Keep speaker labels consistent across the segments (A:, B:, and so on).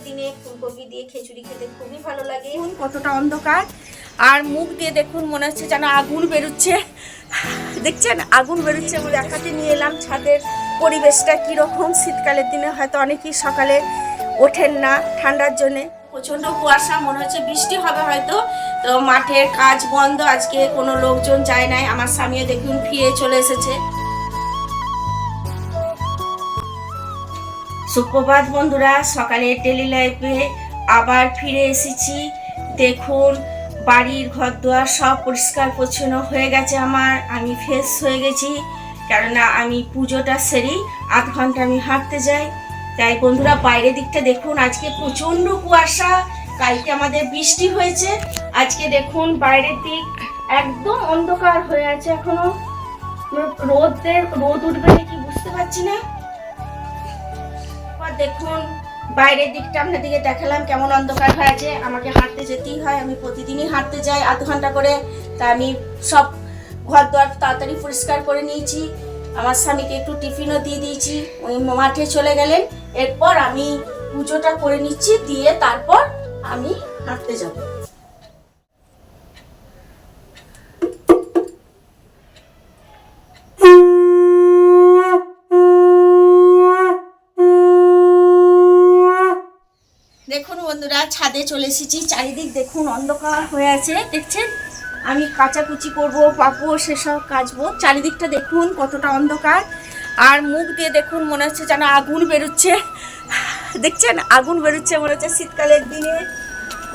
A: দিনে ফুলকপি দিয়ে খিচুড়ি খেতে খুবই ভালো লাগে। কতটা অন্ধকার, আর মুখ দিয়ে দেখুন মনে হচ্ছে যেন আগুন বেরোচ্ছে। দেখছেন আগুন বেরোচ্ছে। আমি দেখাতে নিয়ে এলাম ছাদের পরিবেশটা কীরকম। শীতকালের দিনে হয়তো অনেকেই সকালে ওঠেন না ঠান্ডার জন্যে। প্রচণ্ড কুয়াশা, মনে হচ্ছে বৃষ্টি হবে হয়তো। তো মাঠের কাজ বন্ধ, আজকে কোনো লোকজন যায় নাই। আমার স্বামীও দেখুন ফিরে চলে এসেছে। সুপ্রভাত বন্ধুরা, সকালের ডেলি লাইফে আবার ফিরে এসেছি। দেখুন বাড়ির ঘর দুয়ার সব পরিষ্কার পরিচ্ছন্ন হয়ে গেছে আমার। আমি ফ্রেশ হয়ে গেছি, কেননা আমি পুজোটা সেরেই আধ ঘন্টা আমি হাঁটতে যাই। তাই বন্ধুরা বাইরের দিকটা দেখুন, আজকে প্রচণ্ড কুয়াশা। কালকে আমাদের বৃষ্টি হয়েছে, আজকে দেখুন বাইরের দিক একদম অন্ধকার হয়ে আছে। এখনো রোদ উঠবে নাকি বুঝতে পারছি না। দেখুন বাইরের দিকটা আপনাদেরকে দেখালাম কেমন অন্ধকার হয়ে আছে। আমাকে হাঁটতে যেতেই হয়, আমি প্রতিদিনই হাঁটতে যাই আধ ঘন্টা করে। তা আমি সব ঘর দোয়ার তাড়াতাড়ি পরিষ্কার করে নিয়েছি। আমার স্বামীকে একটু টিফিনও দিয়ে দিয়েছি, উনি মাঠে চলে গেলেন। এরপর আমি পুজোটা করে নিচ্ছি, দিয়ে তারপর আমি হাঁটতে যাব। দেখুন বন্ধুরা ছাদে চলে এসেছি, চারিদিক দেখুন অন্ধকার হয়ে আছে। দেখছেন আমি কাচাকুচি করব, পাপড় সেসব কাচবো। চারিদিকটা দেখুন কতটা অন্ধকার, আর মুখ দিয়ে দেখুন মনে হচ্ছে যেন আগুন বেরোচ্ছে। দেখছেন আগুন বেরোচ্ছে, মনে হচ্ছে শীতকালের দিনে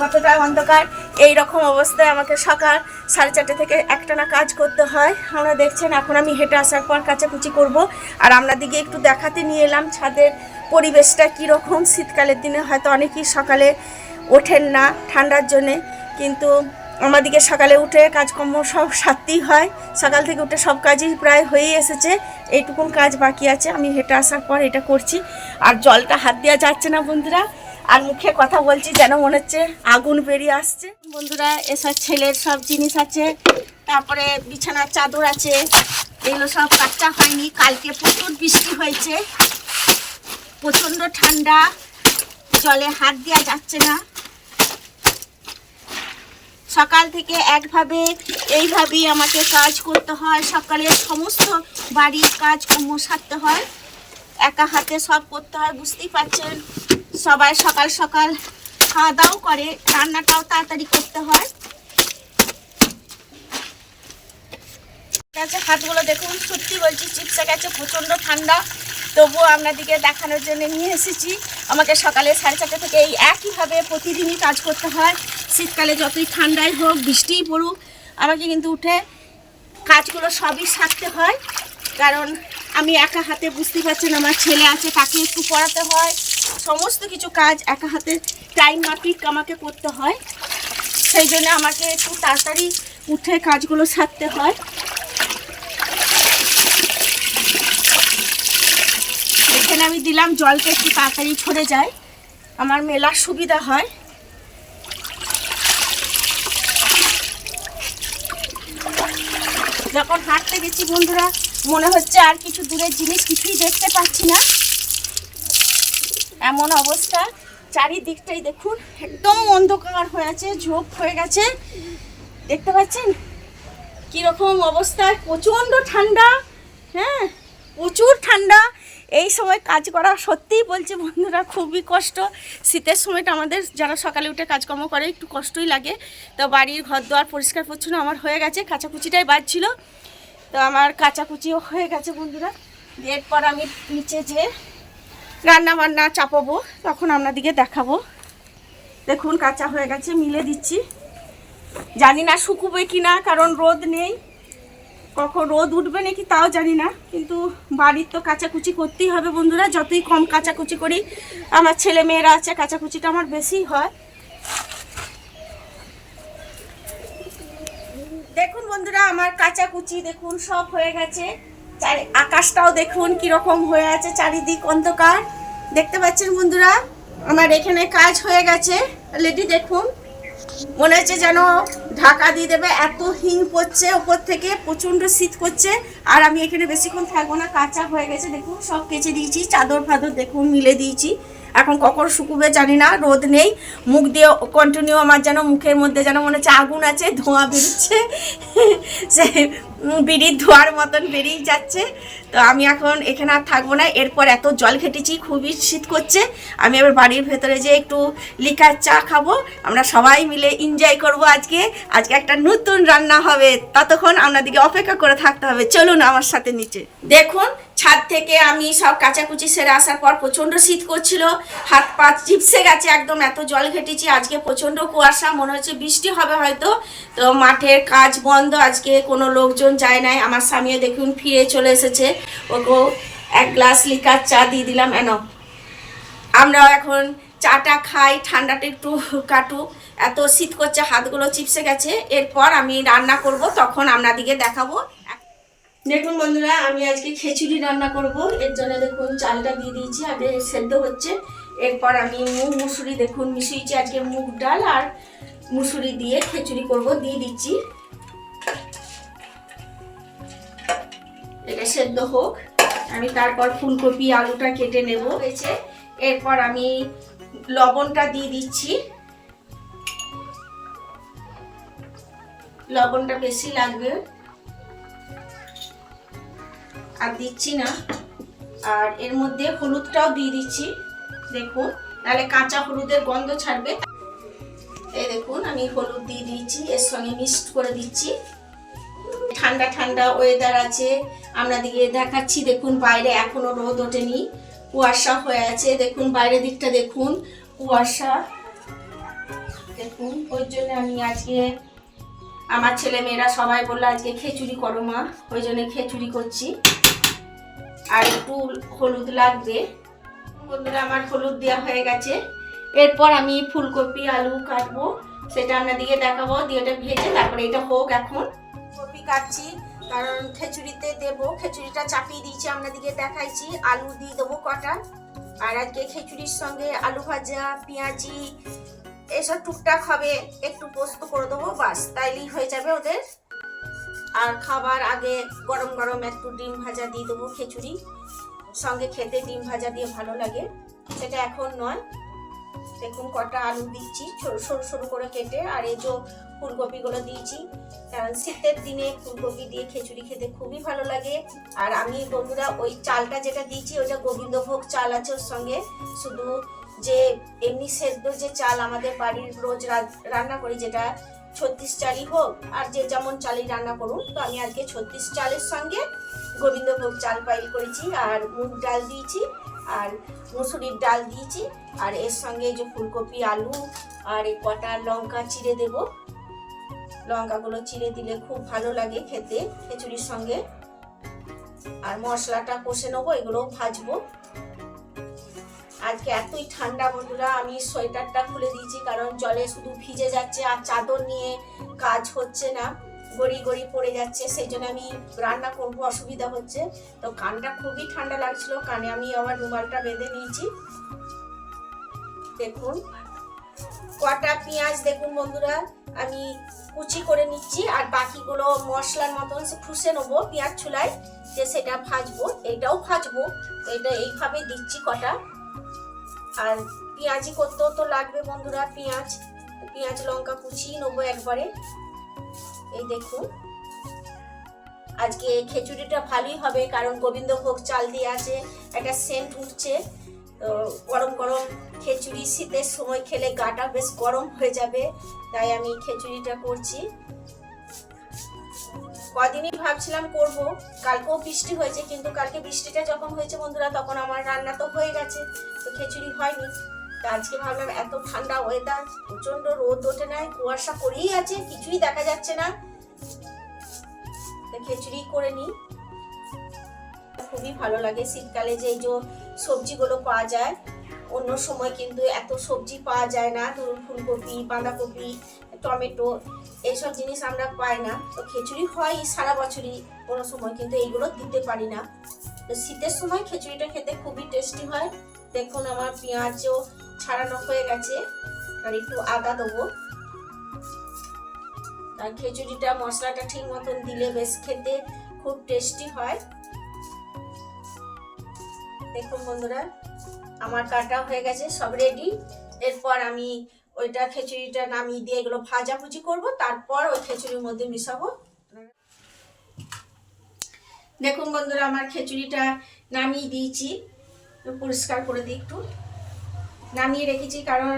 A: কতটা অন্ধকার। এই রকম অবস্থায় আমাকে সকাল 4:30 থেকে একটানা কাজ করতে হয়। আমরা দেখছেন এখন আমি হেঁটে আসার পর কাচাকুচি করব। আর আপনাদেরকে একটু দেখাতে নিয়ে এলাম ছাদের পরিবেশটা কীরকম। শীতকালের দিনে হয়তো অনেকেই সকালে ওঠেন না ঠান্ডার জন্যে, কিন্তু আমাদেরকে সকালে উঠে কাজকর্ম সব সারতেই হয়। সকাল থেকে উঠে সব কাজই প্রায় হয়েই এসেছে, এইটুকুন কাজ বাকি আছে। আমি হেঁটে আসার পর এটা করছি। আর জলটা হাত দেওয়া যাচ্ছে না বন্ধুরা, আর মুখে কথা বলছি যেন মনে হচ্ছে আগুন বেরিয়ে আসছে। বন্ধুরা এসব ছেলের সব জিনিস আছে, তারপরে বিছানার চাদর আছে, এগুলো সব কাচা হয়নি। কালকে প্রচুর বৃষ্টি হয়েছে, প্রচণ্ড ঠান্ডা, জলে হাত দেওয়া যাচ্ছে না। সকাল থেকে এইভাবেই আমাকে কাজ করতে হয়। সকালে সমস্ত বাড়ির কাজকর্ম সারতে হয়, একা হাতে সব করতে হয়। বুঝতেই পারছেন সবাই সকাল সকাল খাওয়া দাওয়া করে, রান্নাটাও তাড়াতাড়ি করতে হয়। হাতগুলো দেখুন, সত্যি বলছি চিপসে গেছে, প্রচণ্ড ঠান্ডা। তবুও আপনাদেরকে দেখানোর জন্য নিয়ে এসেছি। আমাকে সকালে 4:30 থেকে এই একইভাবে প্রতিদিনই কাজ করতে হয়। শীতকালে যতই ঠান্ডাই হোক বৃষ্টিই পড়ুক, আমাকে কিন্তু উঠে কাজগুলো সবই সারতে হয়। কারণ আমি একা হাতে, বুঝতে পারছেন আমার ছেলে আছে, তাকে একটু পড়াতে হয়। সমস্ত কিছু কাজ একা হাতে টাইম মাফিক আমাকে করতে হয়। সেই জন্য আমাকে একটু তাড়াতাড়ি উঠে কাজগুলো সারতে হয়। এখানে আমি দিলাম জলটা একটু তাড়াতাড়ি ঝরে যায়, আমার মেলার সুবিধা হয়। যখন হাঁটতে গেছি বন্ধুরা মনে হচ্ছে আর কিছু দূরের জিনিস কিছুই দেখতে পাচ্ছি না, এমন অবস্থা। চারিদিকটাই দেখুন একদম অন্ধকার হয়ে আছে, ঝোপ হয়ে গেছে। দেখতে পাচ্ছেন কীরকম অবস্থা, প্রচণ্ড ঠান্ডা। হ্যাঁ প্রচুর ঠান্ডা। এই সময় কাজ করা সত্যিই বলছি বন্ধুরা খুবই কষ্ট। শীতের সময়টা আমাদের যারা সকালে উঠে কাজকর্ম করে একটু কষ্টই লাগে। তো বাড়ির ঘর দুয়ার পরিষ্কার পরিচ্ছন্ন আমার হয়ে গেছে, কাচাকুচিটাই বাজছিল। তো আমার কাচাকুচিও হয়ে গেছে বন্ধুরা। এরপর আমি নিচে যে রান্না বান্না চাপাবো, তখন আপনাদেরকে দেখাবো। দেখুন কাঁচা হয়ে গেছে, মিলে দিচ্ছি। জানি না শুকোবে কি না, কারণ রোদ নেই, কখন রোদ উঠবে নাকি তাও জানি না। কিন্তু বাড়ির তো কাচাকুচি করতেই হবে বন্ধুরা, যতই কম কাচাকুচি করি। আমার ছেলে মেয়েরা আছে, কাচাকুচিটা আমার বেশি হয়। দেখুন বন্ধুরা আমার কাচাকুচি দেখুন সব হয়ে গেছে। আকাশটাও দেখুন কিরকম হয়ে আছে, চারিদিক অন্ধকার। দেখতে পাচ্ছেন বন্ধুরা আমার এখানে কাজ হয়ে গেছে অলরেডি। দেখুন মনে হচ্ছে যেন ঢাকা দিয়ে দেবে, এত হিং পড়ছে ওপর থেকে, প্রচণ্ড শীত করছে। আর আমি এখানে বেশিক্ষণ থাকবো না, কাঁচা হয়ে গেছে। দেখুন সব কেচে দিয়েছি, চাদর ফাদর দেখুন মিলে দিয়েছি। এখন কখন শুকুবে জানি না, রোদ নেই। মুখ দিয়ে কন্টিনিউ আমার যেন মুখের মধ্যে যেন মনে হচ্ছে আগুন আছে, ধোঁয়া বেরোচ্ছে সে বিড়ির ধোঁয়ার মতন বেরিয়ে যাচ্ছে। তো আমি এখন এখানে আর থাকবো না, এরপর এত জল ঘেটেছি, খুবই শীত করছে। আমি এবার বাড়ির ভেতরে যে একটু লিকার চা খাবো, আমরা সবাই মিলে এনজয় করব। আজকে একটা নতুন রান্না হবে, ততক্ষণ আপনাদেরকে অপেক্ষা করে থাকতে হবে। চলুন আমার সাথে নিচে। দেখুন ছাদ থেকে আমি সব কাচাকুচি সেরে আসার পর প্রচণ্ড শীত করছিল, হাত পা চিপসে গেছে একদম, এত জল ঘেটেছি। আজকে প্রচণ্ড কুয়াশা, মনে হচ্ছে বৃষ্টি হবে হয়তো। তো মাঠের কাজ বন্ধ, আজকে কোনো লোকজন যায় নাই। আমার স্বামীও দেখুন ফিরে চলে এসেছে, ওকেও এক গ্লাস লিকার চা দিয়ে দিলাম। আমরা এখন চাটা খাই, ঠান্ডাটা একটু কাটুক, এত শীত করছে, হাতগুলো চিপসে গেছে। এরপর আমি রান্না করব, তখন আপনাদেরকে দেখাবো। দেখুন বন্ধুরা, আমি আজকে খিচুড়ি রান্না করব। এর জন্য দেখুন চালটা দিয়ে দিয়েছি, আগে সেদ্ধ হচ্ছে। এরপর আমি মুগ মুসুরি দেখুন মিশিয়েছি, আজকে মুগ ডাল আর মুসুরি দিয়ে খিচুড়ি করব, দিয়ে দিচ্ছি। এটা সেদ্ধ হোক, আমি তারপর ফুলকপি আলুটা কেটে নেব হয়েছে। এরপর আমি লবণটা দিয়ে দিচ্ছি, লবণটা বেশি লাগবে, আর দিচ্ছি না। আর এর মধ্যে হলুদটাও দিয়ে দিচ্ছি, দেখুন, তাহলে কাঁচা হলুদের গন্ধ ছাড়বে। এই দেখুন আমি হলুদ দিয়ে দিচ্ছি, এর সঙ্গে মিক্সড করে দিচ্ছি। ঠান্ডা ঠান্ডা ওয়েদার আছে, আপনাদেরকে দেখাচ্ছি। দেখুন বাইরে এখনো রোদ ওঠেনি, কুয়াশা হয়ে আছে। দেখুন বাইরের দিকটা দেখুন, কুয়াশা দেখুন। ওই জন্য আমি আজকে, আমার ছেলে মেয়েরা সবাই বললো আজকে খিচুড়ি করো মা, ওই জন্য খিচুড়ি করছি। আর একটু হলুদ লাগবে। বন্ধুরা আমার হলুদ দেওয়া হয়ে গেছে। এরপর আমি ফুলকপি আলু কাটবো, সেটা আপনাদেরকে দেখাবো, দিয়ে ওটা ভেজে তারপরে এটা হোক। এখন কপি কাটছি কারণ খিচুড়িতে দেবো, খিচুড়িটা চাপিয়ে দিয়েছি, আপনাদেরকে দেখাইছি। আলু দিয়ে দেবো কটা, আর আজকে খিচুড়ির সঙ্গে আলু ভাজা, পেঁয়াজি এসব টুকটাক হবে, একটু পোস্ত করে দেবো, বাস তাইলেই হয়ে যাবে ওদের। আর খাবার আগে গরম গরম একটু ডিম ভাজা দিয়ে দেবো, খিচুড়ি সঙ্গে খেতে ডিম ভাজা দিয়ে ভালো লাগে, সেটা এখন নয়। দেখুন কটা আলু দিচ্ছি সরু সরু করে কেটে, আর এই যে ফুলকপিগুলো দিয়েছি, কারণ শীতের দিনে ফুলকপি দিয়ে খিচুড়ি খেতে খুবই ভালো লাগে। আর আমি বন্ধুরা ওই চালটা যেটা দিয়েছি ওটা গোবিন্দভোগ চাল আছে ওর সঙ্গে, শুধু যে এমনি সেদ্ধ যে চাল আমাদের বাড়ির রোজ রান্না করি, যেটা 36 চালই হোক, আর যে যেমন চালই রান্না করুন, তো আমি আজকে 36 চালের সঙ্গে গোবিন্দভোগ চাল পাইল করেছি। আর মুগ ডাল দিয়েছি, আর মুসুরির ডাল দিয়েছি, আর এর সঙ্গে এই যে ফুলকপি আলু আর এই কটা লঙ্কা চিড়ে দেব। লঙ্কাগুলো চিড়ে দিলে খুব ভালো লাগে খেতে খিচুড়ির সঙ্গে। আর মশলাটা কষে নেবো, এগুলোও ভাজবো। আজকে এতই ঠান্ডা বন্ধুরা, আমি সোয়েটারটা খুলে দিয়েছি কারণ জলে শুধু ভিজে যাচ্ছে, আর চাদর নিয়ে কাজ হচ্ছে না, গড়ি গড়ি পড়ে যাচ্ছে, সেই জন্য আমি রান্না করবো অসুবিধা হচ্ছে। তো কানটা খুবই ঠান্ডা লাগছিল, কানে আমি আবার রুমালটা বেঁধে নিয়েছি। দেখুন কটা পেঁয়াজ দেখুন বন্ধুরা আমি কুচি করে নিচ্ছি, আর বাকিগুলো মশলার মতন ফুসে নেবো পেঁয়াজ চুলায়, যে সেটা ভাজবো, এটাও ভাজবো। এটা এইভাবে দিচ্ছি কটা। আর পেঁয়াজি করতেও তো লাগবে বন্ধুরা, পেঁয়াজ লঙ্কা কুচিয়ে নেবো একবারে। এই দেখুন আজকে খিচুড়িটা ভালোই হবে, কারণ গোবিন্দভোগ চাল দিয়ে আছে, একটা সেন্ট উঠছে। তো গরম গরম খিচুড়ি শীতের সময় খেলে গাটা বেশ গরম হয়ে যাবে, তাই আমি খিচুড়িটা করছি। কদিনই ভাবছিলাম করব, কালকেও বৃষ্টি হয়েছে, কিন্তু কালকে বৃষ্টিটা যখন হয়েছে বন্ধুরা তখন আমার রান্না তো হয়ে গেছে, তো খিচুড়ি হয়নি। তো আজকে ভাবলাম এত ঠান্ডা ওয়েদার, প্রচন্ড রোদ ওঠে নাই, কুয়াশা পড়েই আছে, কিছুই দেখা যাচ্ছে না, খিচুড়ি করে নিই। খুবই ভালো লাগে শীতকালে যে এই যে সবজিগুলো পাওয়া যায়, অন্য সময় কিন্তু এত সবজি পাওয়া যায় না, ধরুন ফুলকপি, বাঁধাকপি, টমেটো এইসব জিনিস আমরা পাই না। তো খিচুড়ি হয় সারা বছরই, কোনো সময় কিন্তু এইগুলো দিতে পারি না। তো শীতের সময় খিচুড়িটা খেতে খুবই টেস্টি হয়। দেখুন আমার পেঁয়াজও ছাড়ানো হয়ে গেছে, আর একটু আদা দেবো। আর খিচুড়িটা মশলাটা ঠিক মতন দিলে বেশ খেতে খুব টেস্টি হয়। দেখুন বন্ধুরা আমার কাটা হয়ে গেছে, সব রেডি। এরপর আমি ওইটা খিচুড়িটা নামিয়ে দিয়ে এগুলো ভাজাভুজি করব, তারপর ওই খিচুড়ির মধ্যে মিশাবো। দেখুন বন্ধুরা, আমার খিচুড়িটা নামিয়ে দিয়েছি, পরিষ্কার করে দিই, একটু নামিয়ে রেখেছি, কারণ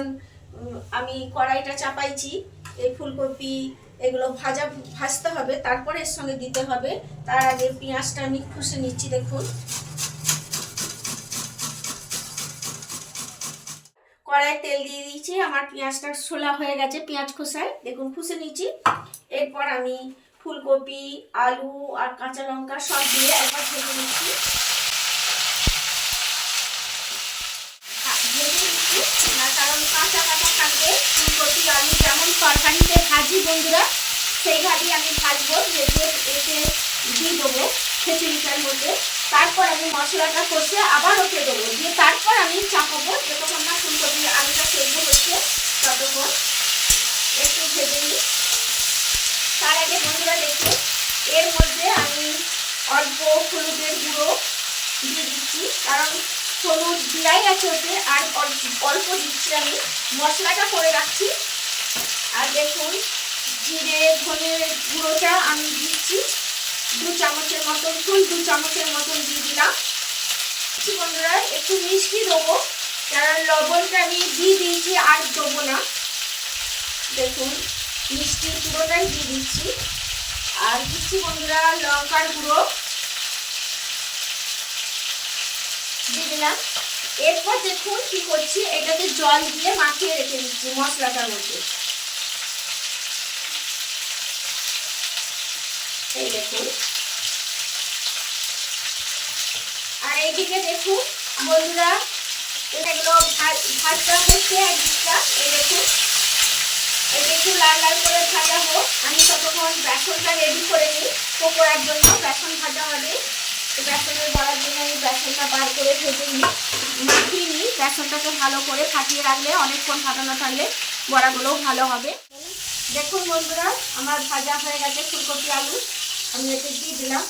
A: আমি কড়াইটা চাপাইছি। এই ফুলকপি এগুলো ভাজতে হবে, তারপরে এর সঙ্গে দিতে হবে। তার আগে পেঁয়াজটা আমি খুশে নিচ্ছি। দেখুন কড়াই তেল দিয়ে দিয়েছি, আমার পেঁয়াজটা ছোলা হয়ে গেছে পেঁয়াজ খোসায়, দেখুন খুশে নিচ্ছি। এরপর আমি ফুলকপি, আলু আর কাঁচা লঙ্কা সব দিয়ে একবার ভেজে নিচ্ছি। কারণ কাঁচা কাঁচা থাকবে ফুলকপি আলু, যেমন তরকারিতে ভাজি বন্ধুরা সেইভাবেই আমি ভাজবো, ভেজে এতে দিয়ে দেবো খিচুড়িটার মধ্যে। তারপর আমি মশলাটা কষে আবার ওকে দেবো, দিয়ে তারপর আমি চাপাবো, যতক্ষণ না ফুলকপি আলুটা সেদ্ধ হচ্ছে ততক্ষণ একটু ভেজে নিই। তার আগে বন্ধুরা দেখুন, এর মধ্যে আমি অল্প হলুদের গুঁড়ো দিয়ে দিচ্ছি, কারণ হলুদ দেওয়াই আছে ওতে, আর অল্প দিচ্ছি আমি, মশলাটা করে রাখছি। আর দেখুন জিরে ধনের গুঁড়োটা আমি দিচ্ছি 2 চামচের মতন, ফুল 2 চামচের মতন দিয়ে দিলাম। বন্ধুরা একটু মিষ্টি দেবো, কারণ লবণটা আমি দিয়ে দিয়েছি, আর দেবো না। দেখুন মিষ্টি পুরোটাই দিয়ে দিচ্ছি। আর দিচ্ছি বন্ধুরা লঙ্কার গুঁড়ো দিয়ে দিলাম। এরপর দেখুন কি করছি, এটাকে জল দিয়ে মাখিয়ে রেখে দিচ্ছি মশলাটার মধ্যে। এই দেখুন, আর এইদিকে দেখুন বন্ধুরা, এগুলো ভাজা হচ্ছে একদিকটা। এই দেখুন এটা একটু লাল লাল করে ভাজা হোক, আমি ততক্ষণ বেসনটা রেডি করে নিই পকোড়ার জন্য। বেসন ভাজা হবে, বেসনের বড়ার জন্য আমি বেসনটা বার করে ভেজে নিই, মাখিয়ে নিই। বেসনটাকে ভালো করে ফাটিয়ে রাখলে, অনেকক্ষণ ফাটানো থাকলে বড়াগুলোও ভালো হবে। দেখুন বন্ধুরা, আমার ভাজা হয়ে গেছে ফুলকপি আলু, আমি এতে দিয়ে দিলাম।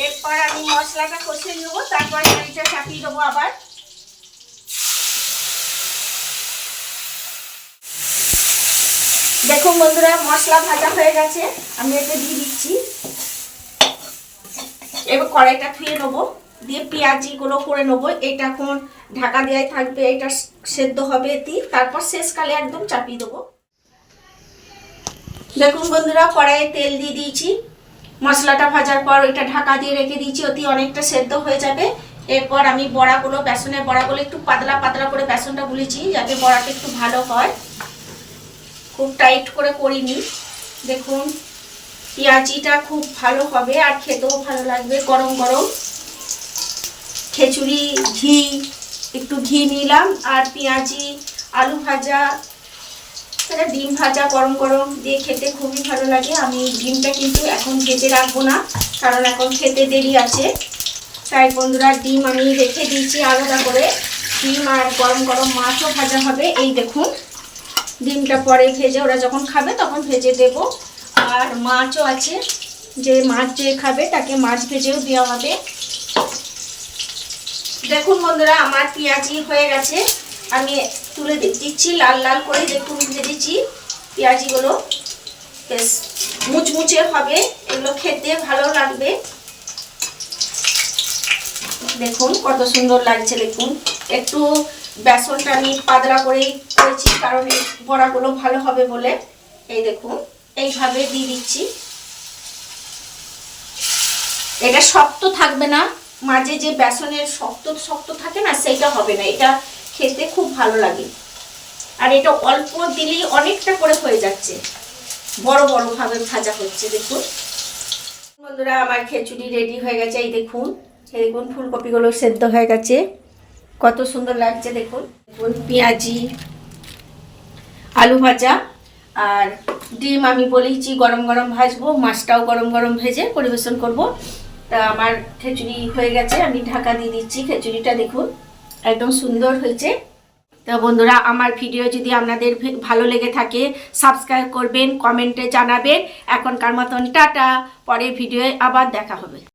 A: এরপর আমি মশলাটা কষে নেবো, তারপর এটা চাপিয়ে দেবো আবার। দেখুন বন্ধুরা, মশলা ভাজা হয়ে গেছে, আমি এতে দিয়ে দিচ্ছি। এবার কড়াইটা ধুয়ে নেবো, দিয়ে পেঁয়াজিগুলো করে নেবো। এটা এখন ঢাকা দেওয়াই থাকবে, এটা সেদ্ধ হবে এতে, তারপর শেষকালে একদম চাপিয়ে দেবো। দেখুন বন্ধুরা, কড়াইয়ে তেল দিয়ে দিয়েছি, মশলাটা ভাজার পর এটা ঢাকা দিয়ে রেখে দিয়েছি, অতি অনেকটা সেদ্ধ হয়ে যাবে। এরপর আমি বড়াগুলো, বেসনের বড়াগুলো একটু পাতলা পাতলা করে বেসনটা গুলেছি, যাতে বড়াটা একটু ভালো হয়, খুব টাইট করে করিনি। দেখুন পেঁয়াজিটা খুব ভালো হবে আর খেতেও ভালো লাগবে, গরম গরম খিচুড়ি। একটু ঘি নিলাম, আর পেঁয়াজি, আলু ভাজা, ডিম ভাজা গরম গরম দিয়ে খেতে খুবই ভালো লাগে। আমি ডিমটা কিন্তু এখন ভেজে রাখবো না, কারণ এখন খেতে দেরি আছে, তাই বন্ধুরা ডিম আমি রেখে দিয়েছি আলাদা করে। ডিম আর গরম গরম মাছও ভাজা হবে। এই দেখুন ডিমটা পরে ভেজে, ওরা যখন খাবে তখন ভেজে দেব। আর মাছও আছে, যে মাছ যে খাবে তাকে মাছ ভেজেও দেওয়া হবে। দেখুন বন্ধুরা, আমার পেঁয়াজি হয়ে গেছে, আমি তুলে দিচ্ছি লাল লাল করে। দেখুন ভেজেছি পেঁয়াজিগুলো, বেশ মুচমুচে হবে, এগুলো খেতে ভালো লাগবে। দেখুন কত সুন্দর লাগছে। দেখুন একটু বেসনটা আমি পাতলা করেই করেছি, কারণ এই বড়াগুলো ভালো হবে বলে। এই দেখুন এইভাবে দিয়ে দিচ্ছি, এটা শক্ত থাকবে না, মাঝে যে বেসনের শক্ত শক্ত থাকে না, সেইটা হবে না, এটা খেতে খুব ভালো লাগে। আর এটা অল্প দিলেই অনেকটা করে হয়ে যাচ্ছে, বড় বড় ভাবে ভাজা হচ্ছে। দেখুন বন্ধুরা, আমার খিচুড়ি রেডি হয়ে গেছে। এই দেখুন, এই দেখুন ফুলকপিগুলো সেদ্ধ হয়ে গেছে, কত সুন্দর লাগছে। দেখুন দেখুন পেঁয়াজি, আলু ভাজা আর ডিম আমি বলেইছি গরম গরম ভাজবো, মাছটাও গরম গরম ভেজে পরিবেশন করব। তা আমার খিচুড়ি হয়ে গেছে, আমি ঢাকা দিয়ে দিচ্ছি। খিচুড়িটা দেখুন একদম সুন্দর হয়েছে। তো বন্ধুরা, আমার ভিডিও যদি আপনাদের ভালো লেগে থাকে সাবস্ক্রাইব করবেন, কমেন্টে জানাবেন। এখনকার মতন টাটা, পরে ভিডিওয়ে আবার দেখা হবে।